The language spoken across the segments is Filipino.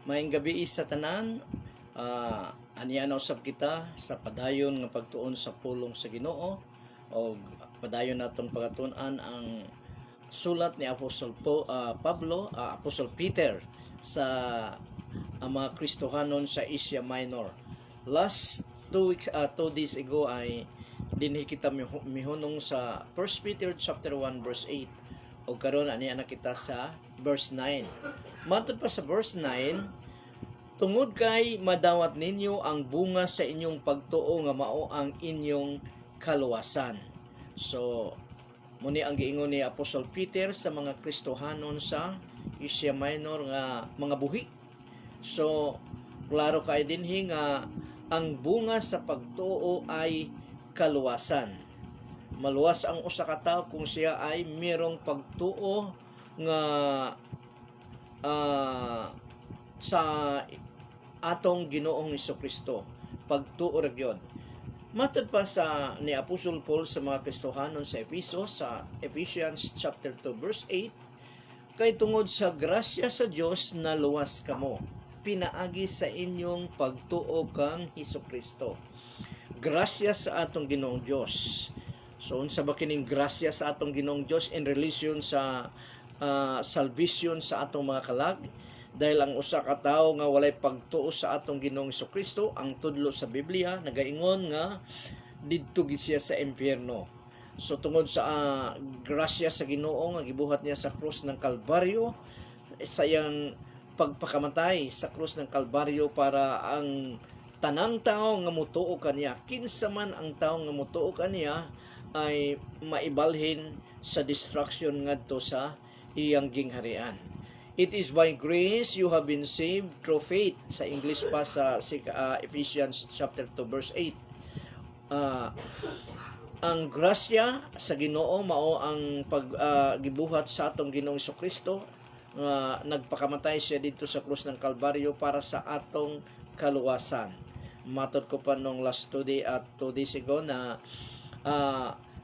Maayong gabi sa tanan. Aniya na usab kita sa padayon nga pagtuon sa pulong sa Ginoo o padayon natong pagatunan ang sulat ni Pablo, Apostol Peter sa mga Kristohanon sa Asia Minor. Last 2 days ago ay dinhi kita mihunong sa 1 Peter chapter 1 verse 8 o karon ani ana kita sa verse 9. Matod pa sa verse 9, tungod kay madawat ninyo ang bunga sa inyong pagtuo nga mao ang inyong kaluwasan. So, muni ang giingon ni Apostol Peter sa mga Kristohanon sa Asia Minor nga mga buhi. So, klaro kay dinhi nga ang bunga sa pagtuo ay kaluwasan. Maluwas ang usa ka tawo kung siya ay mayroong pagtuo nga sa atong Ginoong Hesukristo, pagtuo ra gyud. Matod pa sa ni Apostol Paul sa mga Kristohanon sa Efesos sa Ephesians chapter 2 verse 8, kay tungod sa grasya sa Dios na luwas kamo pinaagi sa inyong pagtuo kang Hesukristo. Grasya sa atong Ginoong Dios. So unsa ba kining grasya sa atong Ginoong Dios in relation sa salvation sa atong mga kalag? Dahil ang usa ka tawo nga walay pagtuo sa atong Ginoong Hesukristo, ang tudlo sa Biblia nagaingon nga didto gid siya sa impyerno. So tungod sa grasya sa Ginoo nga gibuhat niya sa krus ng Kalbaryo, sa iyang pagpakamatay sa krus ng Kalbaryo para ang tanang tawo nga motuo kaniya, kinsa man ang tawo nga motuo kaniya ay maibalhin sa destruction ngadto sa iyang gingharian. It is by grace you have been saved through faith. Sa English pa sa Ephesians chapter 2 verse 8. Ang grasya sa Ginoo mao ang paggibuhat sa atong Ginoong Hesukristo nga nagpakamatay siya dito sa krus ng Kalbaryo para sa atong kaluwasan. Matod ko pa nung last 2 days ago na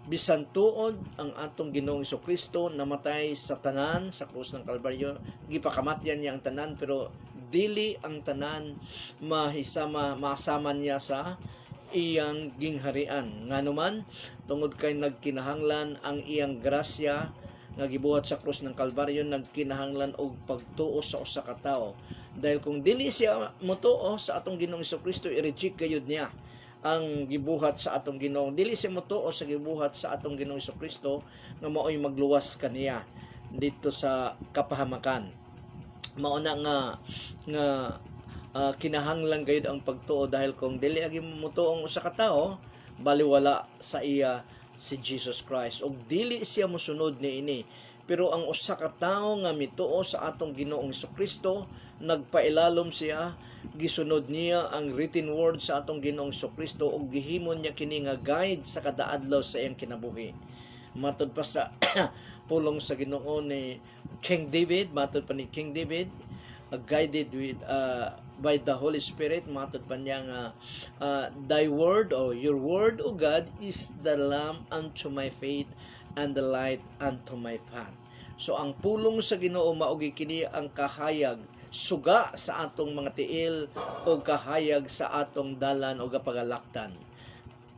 bisan tuod ang atong Ginoong Hesukristo namatay sa tanan sa krus ng Kalbaryo, gipakamatyan niya ang tanan pero dili ang tanan masama niya sa iyang gingharian. Nganuman tungod kay nagkinahanglan ang iyang grasya nga gibuhat sa krus ng Kalbaryo, nagkinahanglan og pagtuo sa usa ka tawo. Dahil kung dili siya motuo sa atong Ginoong Hesukristo, i-reject gayud niya ang gibuhat sa atong Ginoo. Dili siya motuo sa gibuhat sa atong Ginoong Hesukristo nga mao'y magluwas kaniya dito sa kapahamakan. Mao na nga kinahanglan gayud ang pagtuo, dahil kung dili agi motuo ang usa ka tawo, baliwala sa iya si Jesus Christ og dili siya mosunod niini. Pero ang usa ka tawo nga mituo sa atong Ginoong Hesukristo, nagpailalom siya, gisunod niya ang written word sa atong Ginoong Hesukristo ug gihimon niya kini nga guide sa kada adlaw sa iyang kinabuhi. Matod pa sa pulong sa Ginoo ni King David, matod pa ni King David, guided with by the Holy Spirit, matod pa niya nga thy word or your word, O God, is the lamp unto my feet and the light unto my path. So ang pulong sa Ginoo mao kini ang kahayag, suga sa atong mga tiil o kahayag sa atong dalan o kapagalaktan.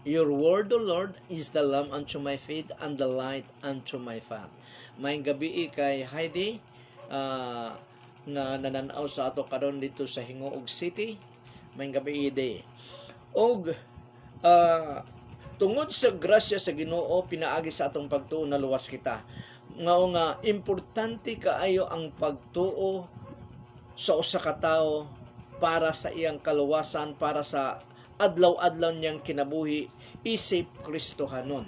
Your word, O Lord, is the lamp unto my feet and the light unto my path. Maayong gabi kay Heidi nga nananaw sa ato karon dito sa Hingoog City. Maayong gabi ide. Og tungod sa grasya sa Ginoo pinaagi sa atong pagtuo na luwas kita. Ngao nga importante kaayo ang pagtuo sa usa ka tawo para sa iyang kaluwasan, para sa adlaw-adlaw niyang kinabuhi isip Kristohanon.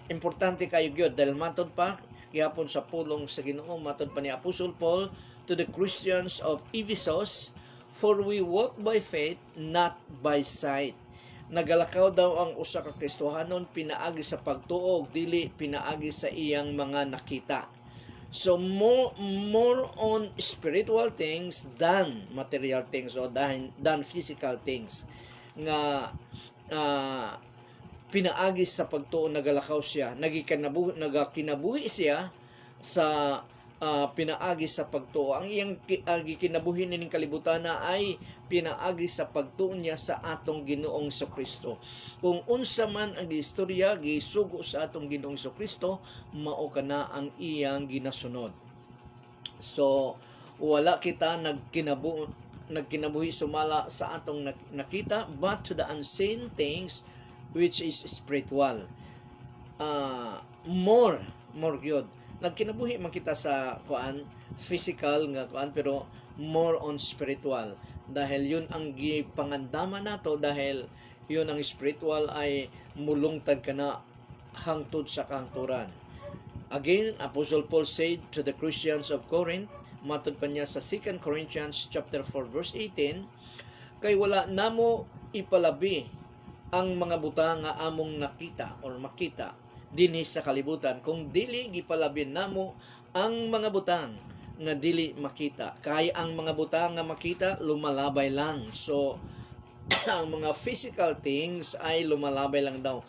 Importante kayo gyud dahil matod pa gihapon sa pulong sa Ginoo, matod pa ni Apostol Paul to the Christians of Ephesus, for we walk by faith, not by sight. Nagalakaw daw ang usa ka Kristohanon pinaagi sa pagtuo, dili pinaagi sa iyang mga nakita. So more on spiritual things than material things o than physical things. Nga pinaagi sa pagtuo nagalakaw siya, nagakinabuhi siya sa pinaagi sa pagtuo. Ang iyang kinabuhi ning kalibutan na ay pinaagi sa pagtuo niya sa atong Ginoong Kristo. Kung unsa man ang istorya gisugo sa atong Ginoong Kristo, mao kana ang iyang ginasunod. So wala kita nagkinabuhi sumala sa atong nakita, but to the unseen things which is spiritual. More gyud nagkinabuhi man kita sa physical nga pero more on spiritual, dahil yun ang gipangandama nato, dahil yun ang spiritual ay mulungtad kana hangtod sa kahangturan. Again, Apostle Paul said to the Christians of Corinth, matod pa niya sa 2 Corinthians chapter 4 verse 18, kay wala namo ipalabi ang mga buta nga among nakita or makita dinhi sa kalibutan, kung dili gipalabin namo ang mga butang nga dili makita. Kay ang mga butang nga makita lumalabay lang. So ang mga physical things ay lumalabay lang daw,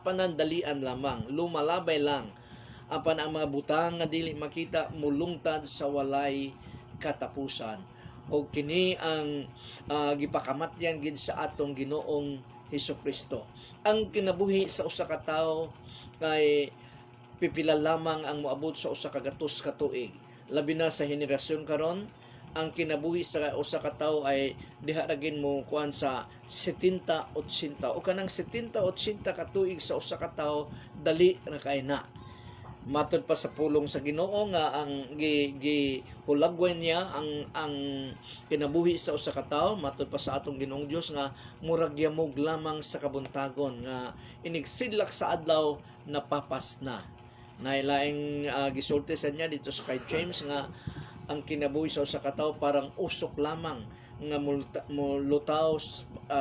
panandalian lamang, lumalabay lang. Apan ang mga butang nga dili makita mulungtad sa walay katapusan. O kini ang gipakamatyan gid sa atong Ginoong Hesukristo. Ang kinabuhi sa usa ka tawo kay pipila lamang ang moabot sa usa ka gatos ka tuig. Labi na sa henerasyon karon, ang kinabuhi sa usa ka tawo ay diha ragin mo kuan sa 70-80 o kanang 70-80 ka tuig sa usa ka tawo, dali ra kay na. Matod pa sa pulong sa Ginoo nga ang gihulagwan niya ang kinabuhi sa usa ka tawo, matod pa sa atong Ginoong Dios nga murag yamog lamang sa kabuntagon, nga inigsidlak sa adlaw napapas na. Nailaing gisulti sa niya dito sa kay James nga ang kinabuhi sa usa ka tawo parang usok lamang nga mulutaw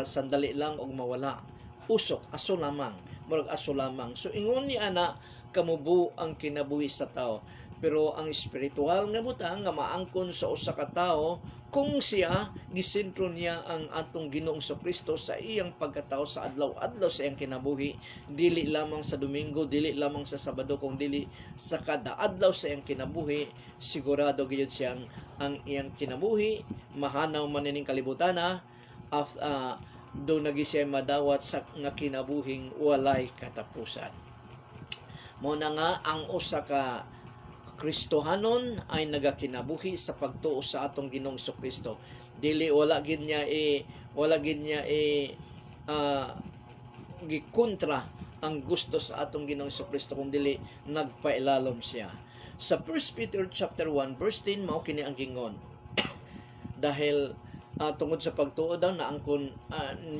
sandali lang og mawala. Usok, aso lamang, murag aso lamang. So ingon ni ana kamubo ang kinabuhi sa tao. Pero ang espiritual nga butang nga maangkon sa usa ka tawo, kung siya gisentro niya ang atong Ginoong Kristo sa iyang pagkatao sa adlaw-adlaw sa iyang kinabuhi, dili lamang sa Domingo, dili lamang sa Sabado, kung dili sa kada adlaw sa iyang kinabuhi, sigurado gyud siyang ang iyang kinabuhi mahanaw man ning kalibutana do nagi siya madawat sa nga kinabuhing walay katapusan. Mo na nga ang usa ka Kristohanon ay nagakinabuhi sa pagtuo sa atong Ginoong Kristo. Dili wala gid niya gikontra ang gusto sa atong Ginoong Kristo, kung dili nagpailalom siya. Sa 1 Peter chapter 1 verse 10 mao kini ang gingon. Dahil tungod sa pagtuo daw na angkon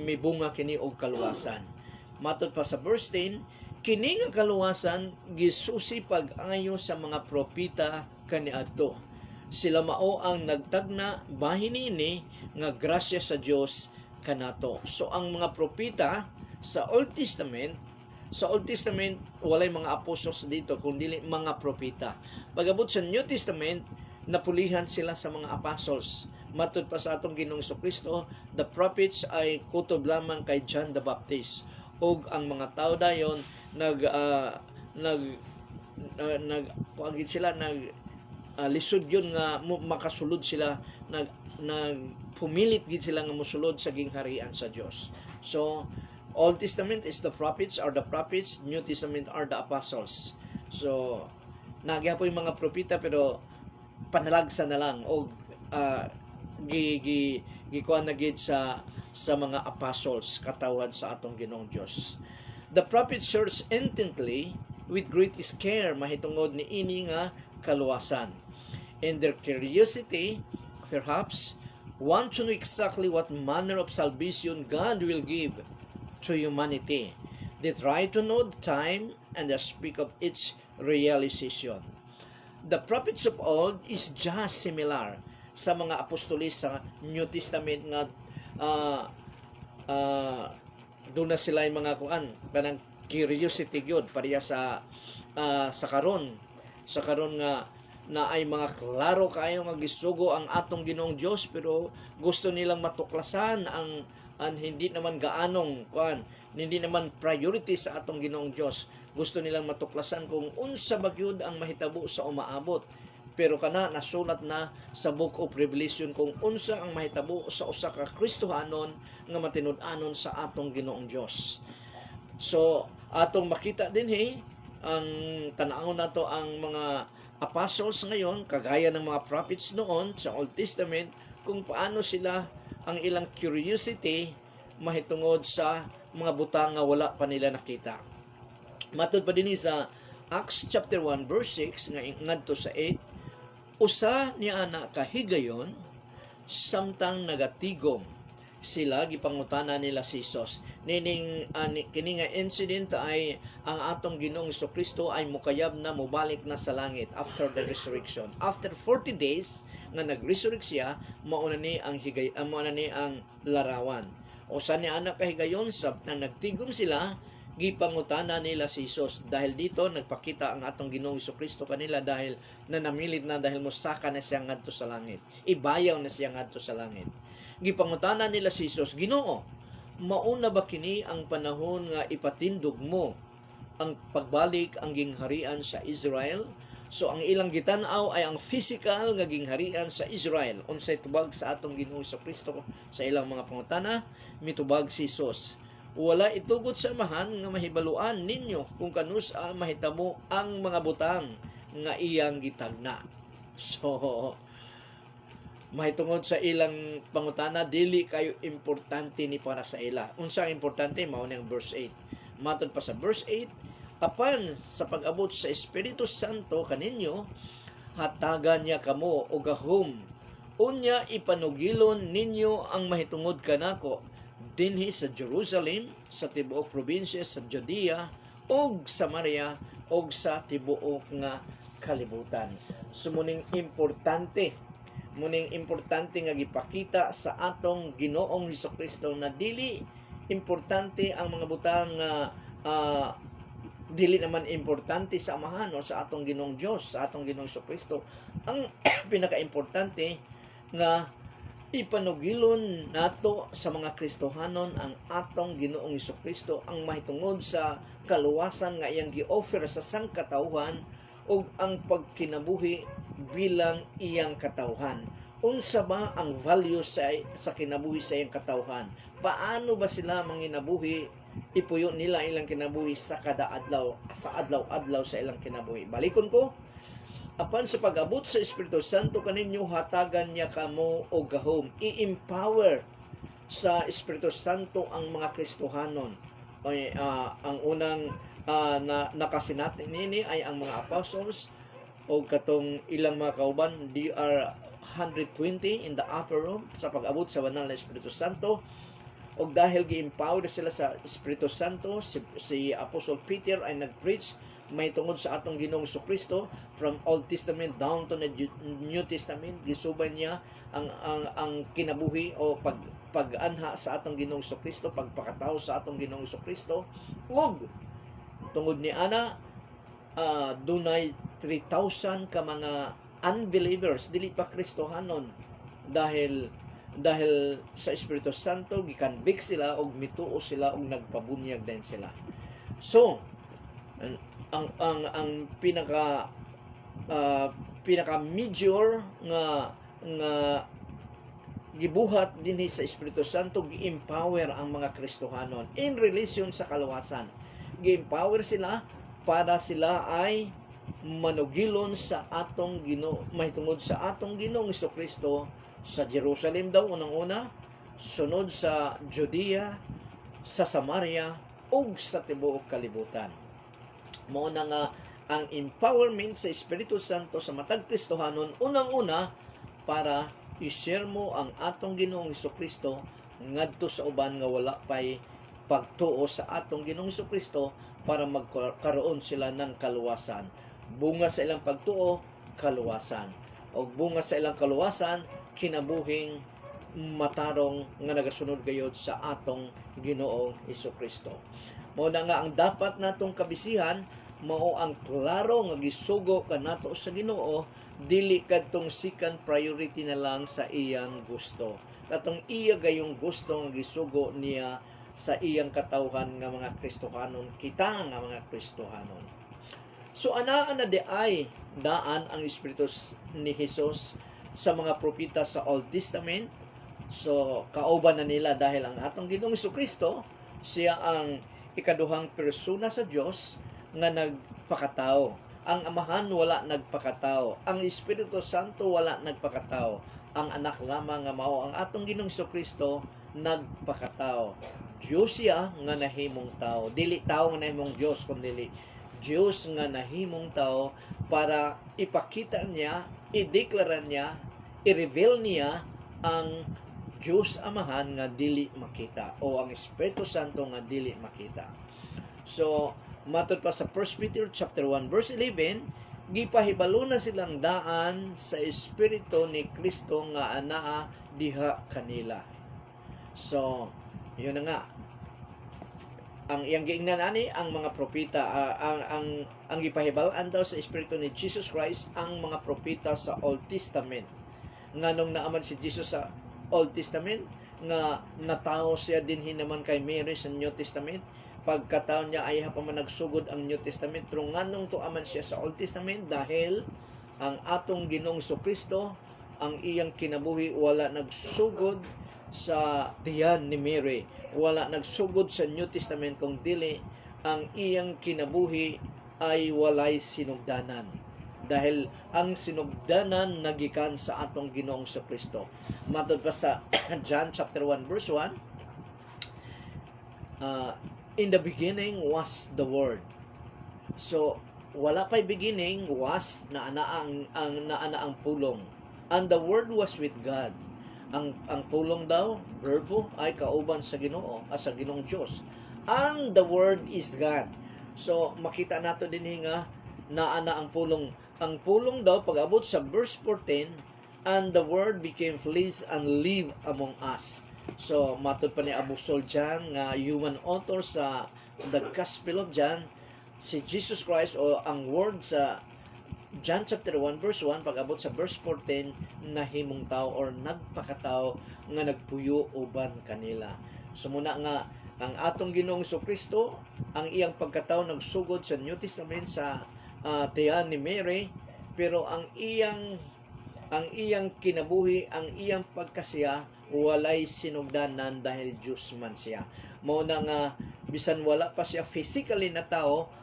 mibunga kini og kaluwasan. Matod pa sa verse 10, kini nga kaluwasan gisusi pag-ayo sa mga propeta kaniadto. Sila mao ang nagtagna bahin niini nga grasya sa Dios kanato. So ang mga propeta sa Old Testament, walay mga apostles dito kundi mga propeta. Pagabot sa New Testament, napulihan sila sa mga apostles. Matod pa sa atong Ginoong Kristo, the prophets ay kutob lamang kay John the Baptist. Og ang mga tao dayon lisod yun nga makasulod sila, pumilit gid sila nga mosulod sa gingharian sa Dios. So Old Testament is the prophets, New Testament are the apostles. So nagyapoy mga propeta pero panalagsa na lang og gikuan na gid sa mga apostles katawhan sa atong Ginoong Dios. The prophet searched intently with greatest care mahitungod ni ini nga kaluwasan. In their curiosity, perhaps, want to know exactly what manner of salvation God will give to humanity. They try to know the time and they speak of its realization. The prophets of old is just similar sa mga apostolis sa New Testament nga doon na sila yung mga kanang curiosity gyud pareha sa karon nga na ay mga klaro kayo nga gisugo ang atong Ginoong Dios, pero gusto nilang matuklasan ang hindi naman gaanong hindi naman priority sa atong Ginoong Dios. Gusto nilang matuklasan kung unsa ba gyud ang mahitabo sa umaabot. Pero kana nasulat na sa Book of Revelation kung unsa ang mahitabo sa usa ka Kristohanon nga matinud-anon sa atong Ginoong Dios. So atong makita dinhi ang tan-awon nato ang mga apostles ngayon kagaya ng mga prophets noon sa Old Testament kung paano sila ang ilang curiosity mahitungod sa mga butang nga wala pa nila nakita. Matud pa dinhi sa Acts chapter 1 verse 6 nga ngadto sa 8, usa niya ana kahigayon samtang nagatigom sila gipangutana nila si Jesus. Nining kini nga incident ay ang atong Ginoong Jesucristo ay mukayab na mobalik na sa langit after the resurrection. After 40 days nga nag-resurrect siya, mauna ni ang larawan. Usa niya ana kahigayon samtang nagtigom sila gipangutana nila si Jesus. Dahil dito nagpakita ang atong Ginoong Jesucristo kanila dahil nanamilit na dahil musaka na siya ngadto sa langit. Ibayaw na siya ngadto sa langit. Gipangutana nila si Jesus, Ginoo, mauna ba kini ang panahon nga ipatindog mo ang pagbalik ang gingharian sa Israel? So ang ilang gitan-aw ay ang physical nga gingharian sa Israel. Unsay tubag sa atong Ginoong Jesucristo sa ilang mga pangutana, mitubag si Jesus. Wala itugot sa amahan nga mahibaluan ninyo kung kanus mahitabo ang mga butang nga iyang gitagna. So, mahitungod sa ilang pangutana, dili kayo importante ni para sa ila. Unsa importante? Mao ni ang verse 8. Matod pa sa verse 8, apan sa pag-abot sa Espiritu Santo kaninyo, hatagan niya kamo og gahom. Unya ipanugilon ninyo ang mahitungod kanako dinhi sa Jerusalem, sa tibuok probinsya sa Judea, og Samaria, og sa tibuok nga kalibutan. So muning importante nga gipakita sa atong Ginoong Jesucristo na dili importante ang mga butang dili naman importante sa amahan o sa atong Ginoong Dios, sa atong Ginoong Jesucristo. Ang pinaka-importante nga ipanugilon nato sa mga Kristohanon ang atong Ginoong Jesucristo ang mahitungod sa kaluwasan nga iyang gi-offer sa sangkatauhan ug ang pagkinabuhi bilang iyang katauhan. Unsa ba ang value sa kinabuhi sa iyang katauhan? Paano ba sila manginabuhi? Ipuyo nila ilang kinabuhi sa kada adlaw, sa adlaw-adlaw sa ilang kinabuhi. Balikon ko, apan sa pag-abot sa Espiritu Santo kaninyo hatagan niya kamo og gahom. I-empower sa Espiritu Santo ang mga Kristohanon. Ang unang nakasinati nini ay ang mga apostles o katong ilang mga kauban, they are 120 in the upper room sa pag-abot sa banal na Espiritu Santo. O dahil gi-empower sila sa Espiritu Santo, si Apostle Peter ay nag-preach may tungod sa atong Ginoong Jesucristo from Old Testament down to the New Testament. Gisubay niya ang kinabuhi o pag-anha sa atong Ginoong Jesucristo, pagpakatao sa atong Ginoong Jesucristo. Ug tungod ni ana dunay 3,000 ka mga unbelievers, dili pa Kristohanon, dahil sa Espiritu Santo gikanbik sila og mituo sila og nagpabunyag din sila. So ang pinaka major nga gibuhat dinhi sa Espiritu Santo, gi-empower ang mga Kristohanon in relation sa kaluwasan. Gi-empower sila para sila ay manugilon sa atong Ginoo, mahitungod sa atong Ginoong Jesucristo sa Jerusalem daw unang-una, sunod sa Judea, sa Samaria, ug sa tibuok kalibutan. Mao na nga ang empowerment sa Espiritu Santo sa matag Kristohanon unang-una para i-share mo ang atong Ginoong Jesucristo ngadto sa uban nga wala pay pagtuo sa atong Ginoong Jesucristo para magkaroon sila ng kaluwasan. Bunga sa ilang pagtuo, kaluwasan. O bunga sa ilang kaluwasan, kinabuhing matarong nga nagasunod gayod sa atong Ginoong Jesucristo. Mao na nga ang dapat natong kabisihan, mao ang klaro nga gisugo kanato sa Ginoo, dili kadtong second priority na lang sa iyang gusto. Katong iya gayong gusto nga gisugo niya sa iyang katawhan nga mga Kristohanon, kita nga mga Kristohanon. So anaa na di ay daan ang Espiritu ni Jesus sa mga propeta sa Old Testament. So kauban na nila dahil ang atong Ginoong Jesucristo siya ang ikaduhang persona sa Dios nga nagpakatao. Ang Amahan wala nagpakatao, ang Espiritu Santo wala nagpakatao, ang anak lamang nga mao ang atong Ginoong Jesucristo nagpakatao. Dios siya nga nahimong tao, dili tao nga nahimong Dios kundi Diyos nga nahimong tao para ipakita niya, ideklara niya, i-reveal niya ang Diyos Amahan nga dili makita o ang Espiritu Santo nga dili makita. So, matod pa sa 1 Peter chapter 1 verse 11, gipahibalo na silang daan sa Espiritu ni Kristo nga anaa diha kanila. So, yun na nga. Ang iyang giingnan ani ang mga propeta ang gipahibalaan daw sa Espiritu ni Jesus Christ ang mga propeta sa Old Testament. Nganong naaman si Jesus sa Old Testament nga natao siya dinhi naman kay Mary sa New Testament. Pagkataon niya ay pa man nagsugod ang New Testament, pero nganong tuaman siya sa Old Testament dahil ang atong Ginoong Jesucristo ang iyang kinabuhi wala nagsugod sa tiyan ni Mary, wala nagsugod sa New Testament kung dili ang iyang kinabuhi ay walay sinugdanan. Dahil ang sinugdanan nagikan sa atong Ginoong Jesucristo. Matod pa sa John chapter 1 verse 1, in the beginning was the Word. So, wala pa'y beginning, was naana ang pulong. And the Word was with God. Ang pulong daw, verbo, ay kauban sa Ginoo, sa Ginoong Diyos. And the Word is God. So, makita nato din nga naana ang pulong. Ang pulong daw, pag-abot sa verse 14, and the Word became flesh and lived among us. So, matod pa ni Apostol John, nga human author sa the Gospel of John, si Jesus Christ o ang Word sa John chapter 1 verse 1 pag-abot sa verse 14 nahimong tao or nagpakatao nga nagpuyo uban kanila. So muna nga ang atong Ginoong Jesucristo ang iyang pagkatao nagsugod sa New Testament sa tiyan ni Mary, pero ang iyang kinabuhi, ang iyang pagkasiya walay sinugdanan dahil Diyos man siya. Mao na nga bisan wala pa siya physically na tao,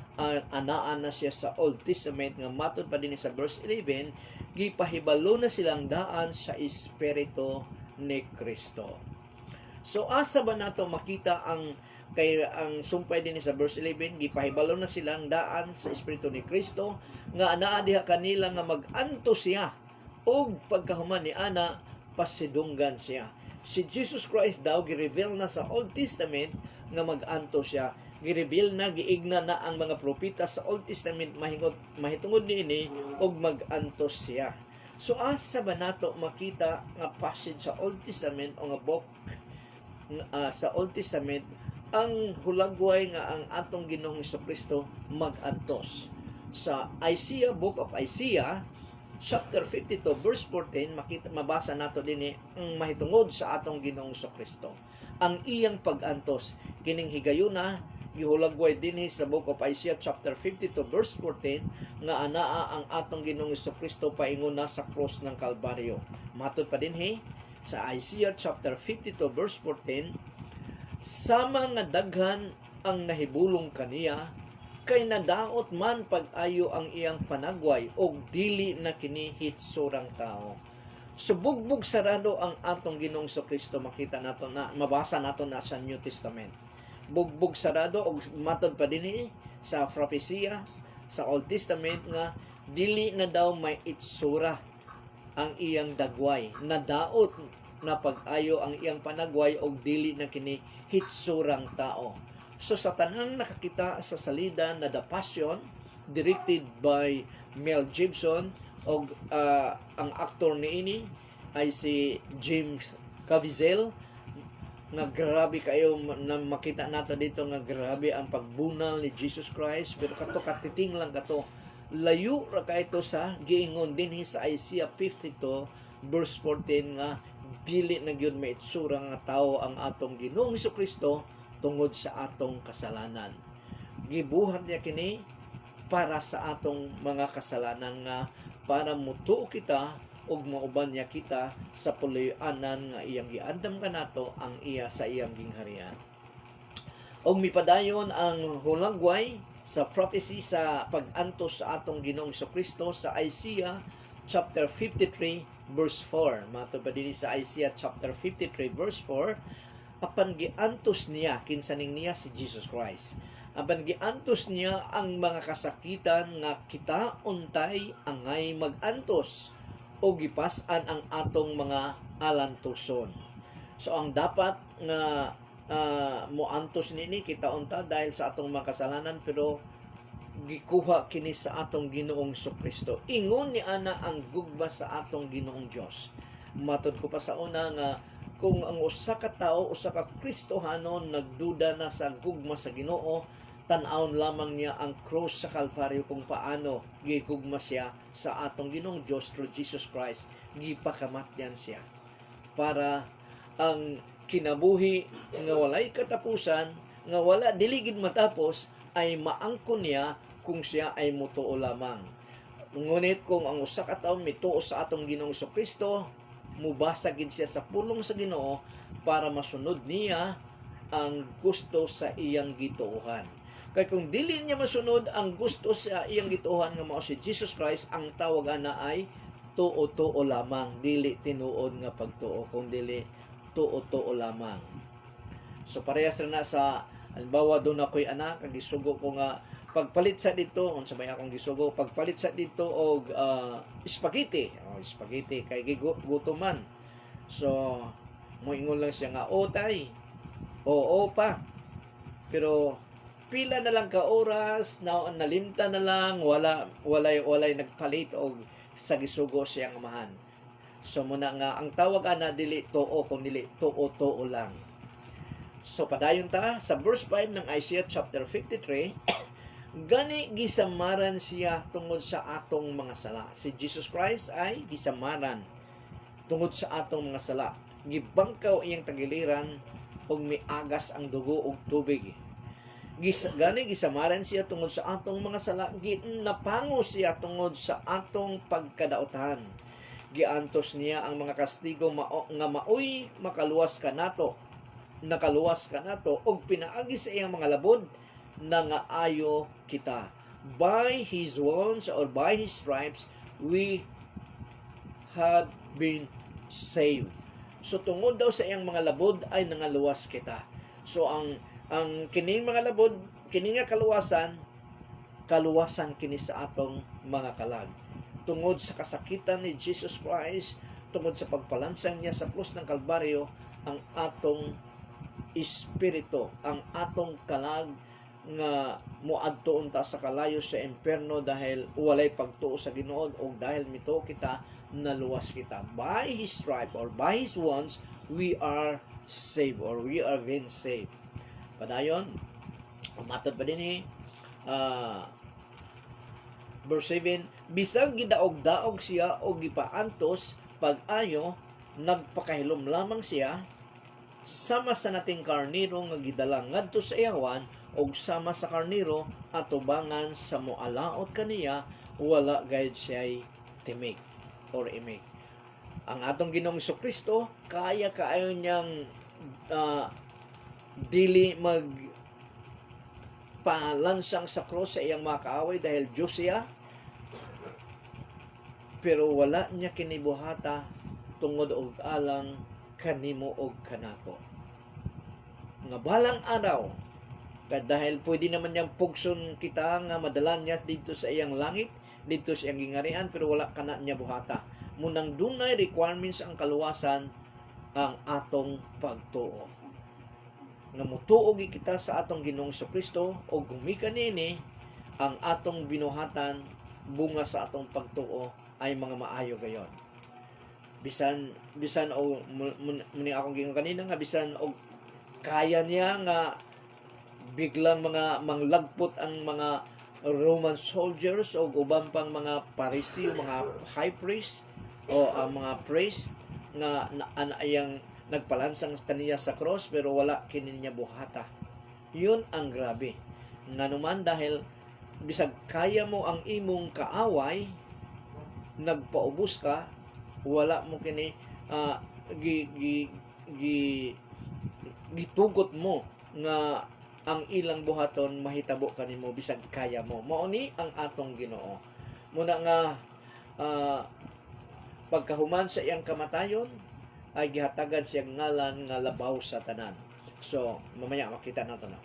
anaan na siya sa Old Testament nga matod pa din sa verse 11, gipahibalo na silang daan sa Espiritu ni Kristo. So asa ba nato makita ang sumpay din sa verse 11, gipahibalo na silang daan sa Espiritu ni Kristo nga anaa diha kanila nga mag-anto siya og pagkahuman ni ana pasidunggan siya. Si Jesus Christ daw gi-reveal na sa Old Testament nga mag-anto siya. Gi-reveal na, giigna na ang mga propeta sa Old Testament mahitungod niini og mag-antos siya. So asa ba nato makita nga passage sa Old Testament o nga book sa Old Testament ang hulagway nga ang atong Ginoong Jesucristo mag-antos? Sa Isaiah, book of Isaiah chapter 52 verse 14 mabasa nato dinhi ang mahitungod sa atong Ginoong Jesucristo ang iyang pag-antos. Kining higayuna gihulagway dinhi sa book of Isaiah chapter 52 verse 14 nga anaa ang atong Ginoong Jesucristo paingon na sa cross ng Kalbaryo. Matod pa dinhi sa Isaiah chapter 52 verse 14, sama nga daghan ang nahibulong kaniya kay nadaot man pag-ayo ang iyang panagway og dili na kini hitsurang tao. Subugbog sarado ang atong Ginoong Jesucristo, makita nato na mabasa nato na sa New Testament. Bugbog sarado og matod pa dinhi sa propesya sa Old Testament nga dili na daw may itsura ang iyang dagway, nadaot na pag-ayo ang iyang panagway og dili na kini hitsurang tao. So sa tanang nakakita sa salida na The Passion, directed by Mel Gibson, og ang aktor niini ay si James Caviezel, nga grabe kayo na makita nato dito nga grabe ang pagbunal ni Jesus Christ, pero kato katiting lang kato layo ra ka ito sa giingon dinhi sa Isaiah 52 verse 14 nga dili na gyud may itsura nga tao ang atong Ginoong Jesucristo tungod sa atong kasalanan. Gibuhat niya kini para sa atong mga kasalanan nga para mutuo kita ug mauban niya kita sa puloy-anan nga iyang giandam kanato ang iya sa iyang gingharian. Og mipadayon ang hulagway sa prophecy sa pag-antos sa atong Ginoong Kristo sa Isaiah chapter 53 verse 4. Matod pa dinhi sa Isaiah chapter 53 verse 4, apan giantos niya kinsaning niya si Jesus Christ. Apan giantos niya ang mga kasakitan nga kita untay angay magantos o gipas-an ang atong mga alantoson. So ang dapat nga moantos nini kita unta dahil sa atong mga kasalanan, pero gikuha kini sa atong Ginoong Kristo. Ingon ni ana ang gugma sa atong Ginoong Dios. Matod ko pa sa una nga kung ang usa ka tawo, usa ka Kristohanon nagduda na sa gugma sa Ginoo, tan-awon lamang niya ang cross sa Kalbaryo kung paano gigugma siya sa atong Ginoong Dios through Jesus Christ. Gipakamatyan siya para ang kinabuhi nga walay katapusan, nga wala diligid matapos, ay maangkon niya kung siya ay mutuo lamang. Ngunit kung ang usa ka tawo mituo sa atong Ginoong Kristo, mubasagin siya sa pulong sa Ginoo para masunod niya ang gusto sa iyang gituohan. Kaya kung dili niya masunod ang gusto sa iyang gituohan nga mao si Jesus Christ, ang tawag ana ay tuo-tuo lamang, dili tinuod nga pagtuo, kung dili tuo-tuo lamang. So parehas na sa halimbawa doon ako'y anak, kag gisugo ko nga pagpalit sa dito, unsa may akong gisugo, pagpalit sa dito og spaghetti. Spaghetti kay gutuman. So moingon lang siya nga tay, oo pa. Pero pila na lang ka oras na nalimta na lang, walay nagpalit og sa gisugo siyang amahan. So muna nga ang tawag ana dili tuo, kung dili tuo lang. So padayon ta sa verse 5 ng Isaiah chapter 53, gani gisamaran siya tungod sa atong mga sala. Si Jesus Christ ay gisamaran tungod sa atong mga sala. Gibangkaw iyang tagiliran ug miagas ang dugo ug tubig. Gani gisamaran siya tungod sa atong mga sala, napango siya tungod sa atong pagkadaotan. Giantos niya ang mga kastigo nga maoy nakaluwas ka nato og pinaagi sa iyang mga labod na nga ayo kita. By His wounds or by His stripes we have been saved. So tungod daw sa iyang mga labod ay nangaluwas kita. So ang kining mga labod, kining nga kaluwasan kini sa atong mga kalag. Tungod sa kasakitan ni Jesus Christ, tungod sa pagpalansang niya sa krus ng Kalbaryo, ang atong espiritu, ang atong kalag nga moadto unta sa kalayo sa impierno dahil walay pagtuo sa Ginoo o dahil mituo kita, naluwas kita. By His stripe or by His wounds, we are saved or we are being saved. Padayon, matod pa din verse 7, bisag gidaog-daog siya o gipaantos pag-ayo, nagpakahilom lamang siya, sama sa nating karniro nga gidala ngadto sa iyawan, og sama sa karniro atubangan sa moalaot kaniya, wala gayud siya'y timik or imik. Ang atong Ginoong Kristo, kaya kaayo niyang dili palansang sa cross sa iyang mga kaaway dahil Diyos siya, pero wala niya kinibuhata tungod og alang kanimo og kanako. Nga balang araw, dahil pwede naman niyang pugson kita nga madalan niya dito sa iyang langit, dito sa iyang gingarian, pero wala kana niya buhata. Munang dunay requirements ang kaluwasan, ang atong pagtuo. Nga mutuog kita sa atong Ginoong Kristo o gumikan nini ang atong binuhatan, bunga sa atong pagtuo ay mga maayo gayon. Bisan o muni akong gingon kanina nga bisan og kaya niya nga biglang mga manglagpot ang mga Roman soldiers o ubang pang mga Pariseo, mga high priest o ang mga priest nga ayang nagpalansang kaniya sa cross, pero wala kini niya buhata. Yun ang grabe. Nanuman dahil bisag kaya mo ang imong kaaway, nagpaubos ka, wala mo kini ah, gi, gi, gi, gitugot mo nga ang ilang buhaton mahitabo kanimo bisag kaya mo. Mao ni ang atong Ginoo. Muna nga ah, pagkahuman sa iyang kamatayon ay gihatagan siyang ngalan nga labaw sa tanan. So, mamaya makita nato na.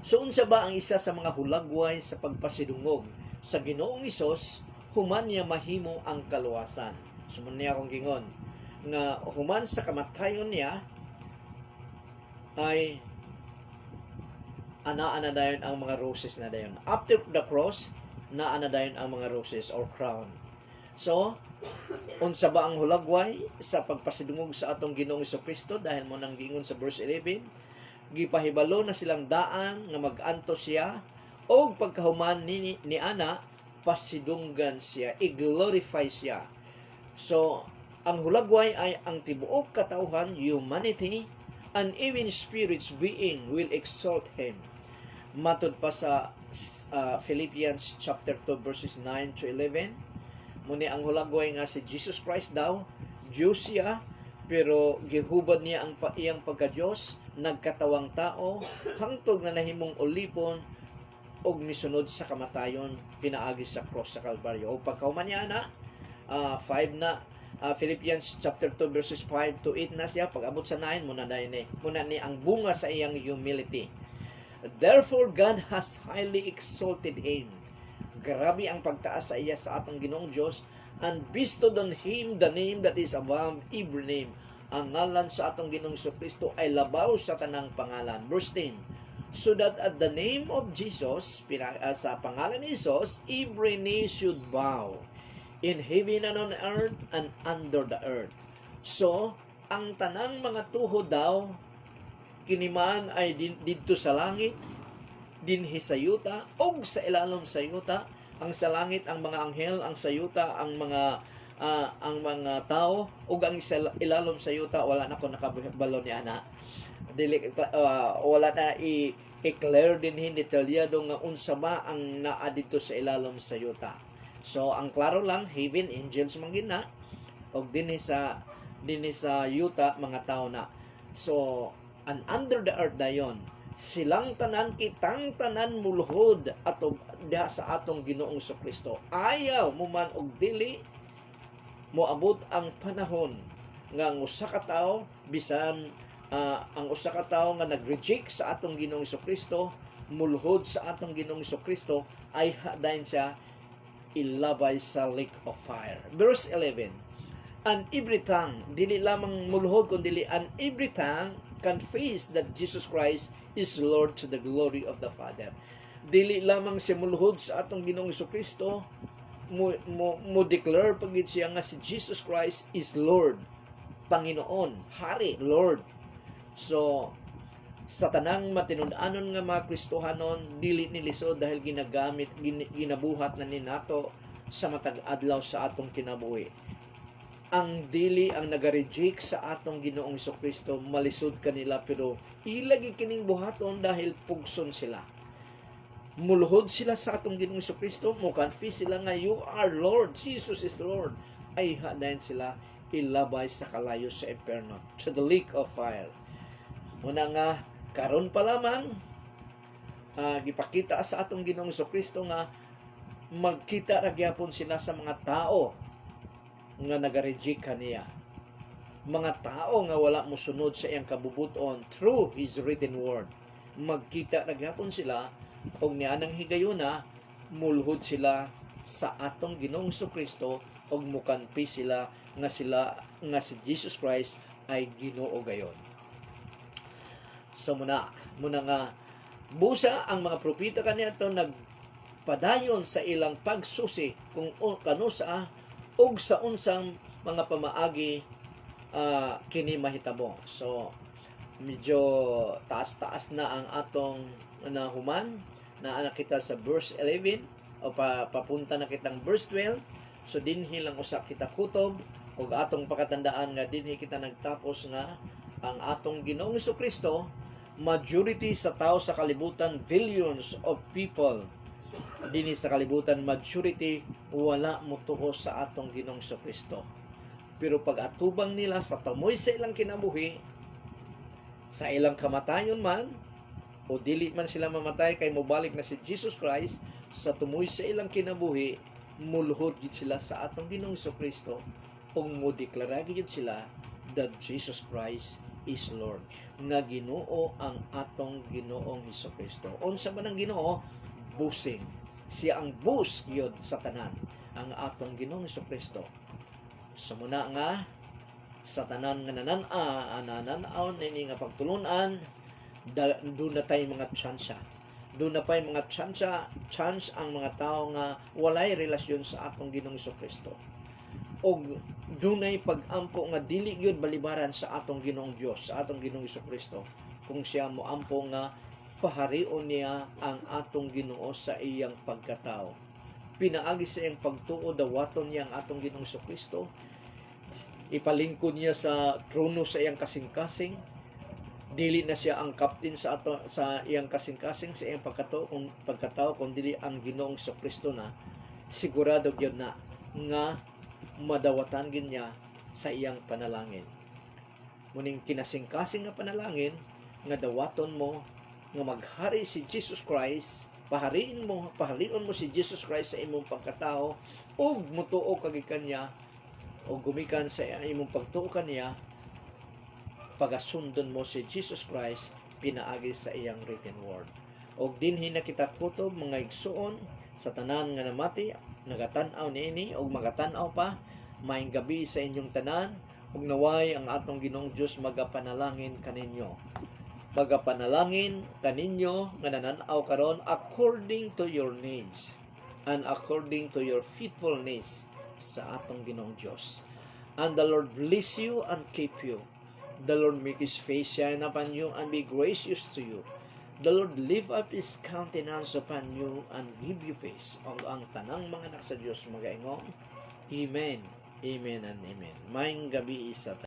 So, unsa ba ang isa sa mga hulagway sa pagpasidungog sa Ginoong Hesus human niya mahimo ang kaluwasan? Sumun niya akong gingon nga human sa kamatayon niya ay ana dayon ang mga roses na dayon. After the cross, ana dayon ang mga roses or crown. So, unsa ba ang hulagway sa pagpasidungog sa atong Ginoong Jesucristo dahil mo nang giingon sa verse 11, gipahibalo na silang daan nga mag-anto siya o pagkahuman ni ana pasidunggan siya, i-glorify siya. So, ang hulagway ay ang tibuok katawhan, humanity, and even spirits being will exalt him. Matod pa sa Philippians chapter 2 verses 9 to 11, muni ang hulagway nga si Jesus Christ daw, Diyos siya, pero gihubad niya ang iyang pagka-Diyos, nagkatawang tao, hangtod na nahimong ulipon, og misunod sa kamatayon, pinaagi sa cross sa Kalbaryo. O pagkauman niya na, 5 na, Philippians chapter 2 verses 5 to 8 na siya, pag-abot sa 9, muna ni ang bunga sa iyang humility. Therefore, God has highly exalted him. Grabe ang pagtaas sa iya sa atong Ginoong Diyos, and bestowed on him the name that is above every name. Ang ngalan sa atong Ginoong Jesucristo ay labaw sa tanang pangalan. Verse 10, so that at the name of Jesus, sa pangalan ni Jesus, every knee should bow, in heaven and on earth and under the earth. So, ang tanang mga tuhod daw, kiniman ay dito sa langit, dinhi sa yuta, o sa ilalom sa yuta, ang sa langit ang mga anghel, ang sa yuta ang mga tao, ug ang sa ilalom sa yuta wala na ko nakabalo ni ana. Dili wala na i-clear din detalyado nga unsa ba ang naa dito sa ilalom sa yuta. So ang klaro lang, heaven angels man gid na, ug dinhi sa yuta mga tao na. So and under the earth dayon, silang tanan, kitang tanan mulhod ato diha sa atong Ginoong Jesucristo. Ayaw mo man og dili moabot ang panahon nga ang usa ka tawo bisan ang usa ka tawo nga nag-reject sa atong Ginoong Jesucristo, mulhod sa atong Ginoong Jesucristo, ay hadayon siya ilabay sa lake of fire. Verse 11, and every tongue, dili lamang mulhod kundi and every tongue confess that Jesus Christ is Lord to the glory of the Father. Dili lamang siya mulhod sa atong Ginoong Jesucristo, mo declare pagid siya nga si Jesus Christ is Lord, Panginoon, Hari, Lord. So, sa tanang matinud-anon nga mga Kristohanon, dili nilisod dahil ginabuhat na ni nato sa matag adlaw sa atong kinabuhi. Ang dili ang naga-reject sa atong Ginoong Jesucristo, malisod kanila, pero ilagi kining buhaton dahil pugson sila. Mulhod sila sa atong Ginoong Jesucristo, mo confess sila nga you are Lord, Jesus is Lord, ay hadayon sila ilabay sa kalayo sa imperno, to the lake of fire. Muna nga karon pa lamang gipakita sa atong Ginoong Jesucristo nga magkita ra gyapon sila sa mga tao nga naga-reject kaniya. Mga tao nga wala mosunod sa iyang kabubuton through His written word. Magkita na gyapon sila og nianang higayuna mulhod sila sa atong Ginoong Jesucristo og mukanpi sila nga si Jesus Christ ay Ginoo gayon. So muna nga busa ang mga propeta kaniadto nagpadayon sa ilang pagsusi kung kano sa og sa unsang mga pamaagi kini mahitabo. So medyo taas-taas na ang atong nahuman na kita sa verse 11 o papunta na kitang verse 12. So dinhi lang usa kita kutob og atong pakatandaan nga dinhi kita nagtapos nga ang atong Ginoong Jesucristo Majority sa tao sa kalibutan, billions of people dinhi sa kalibutan, majority wala motuo sa atong Ginoong Kristo. Pero pag atubang nila sa tamoy sa ilang kinabuhi, sa ilang kamatayon man, o dili man sila mamatay kay mobalik na si Jesus Christ, sa tumoy sa ilang kinabuhi, muluhod gid sila sa atong Ginoong Kristo, ug mo deklara gid sila that Jesus Christ is Lord, nga Ginoo ang atong Ginoong Kristo. Unsa man ang Ginoo? Busing. Siya ang bus gyud sa tanan, ang atong Ginoong Kristo. Sumuna nga sa tanan nga nananaw nini nga pagtulunan, doon na tayo mga tsansa. Doon na pa yung mga chance ang mga tao nga walay relasyon sa atong Ginoong Kristo. O doon na pag-ampo nga dili yun balibaran sa atong Ginoong Diyos, sa atong Ginoong Kristo, kung siya mo ampo nga paharion niya ang atong Ginoo sa iyang pagkatao. Pinaagi sa iyang pagtuo, dawaton niya ang atong Ginoong Kristo. Ipalingkod niya sa trono sa iyang kasing-kasing. Dili na siya ang captain sa iyang kasing-kasing sa iyang pagkatao kung dili ang Ginoong Kristo na. Sigurado gyud na nga madawatan gid niya sa iyang panalangin. Muning kinasing-kasing nga panalangin nga dawaton mo nga maghari si Jesus Christ, paharion mo si Jesus Christ sa imong pagkatao, ug mutuo kag kanya, o gumikan sa imong pagtuo kaniya, pagasundon mo si Jesus Christ pinaagi sa iyang written word. Og dinhi na kita kutob mga igsuon sa tanan nga namati, nagatan-aw niini og magatan-aw pa, maayong gabi sa inyong tanan, ug naway ang atong Ginoong Dios magapanalangin kaninyo. Magapanalangin kaninyo nga nananaw karon according to your needs and according to your faithfulness sa atong Ginoong Dios. And the Lord bless you and keep you. The Lord make His face shine upon you and be gracious to you. The Lord lift up His countenance upon you and give you peace. Ang tanang mga anak sa Diyos magaingon. Amen. Amen and amen. Maayong gabi isa.